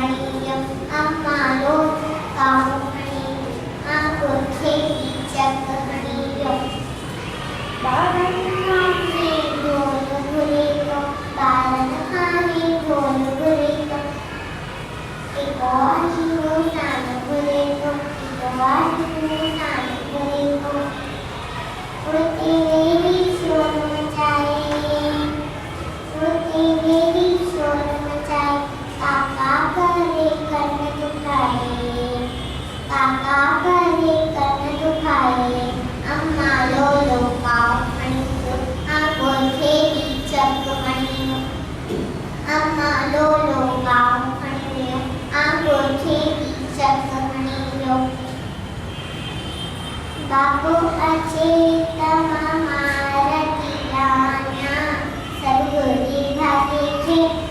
म्हणीय आम्हालो काहू म्हणी आपुथे चक म्हणीय बाळांनी ढोल घुरितो बाळांनी ढोल घुरितो एक वाजू नान घुरितो एक वाजू नान घुरितो उड़ती मेरी शोर मचाए उड़ती मेरी शोर मचाए काका करे कर्ण दुखाए काका करे कर्ण दुखाए अम्मा लो लो काव म्हणीयो आपुथे चक म्हणीयो अम्मा लो लो काव म्हणीयो आपुथे चक म्हणीयो बापू अचेत मामा रतियाना सद्गुरी घाते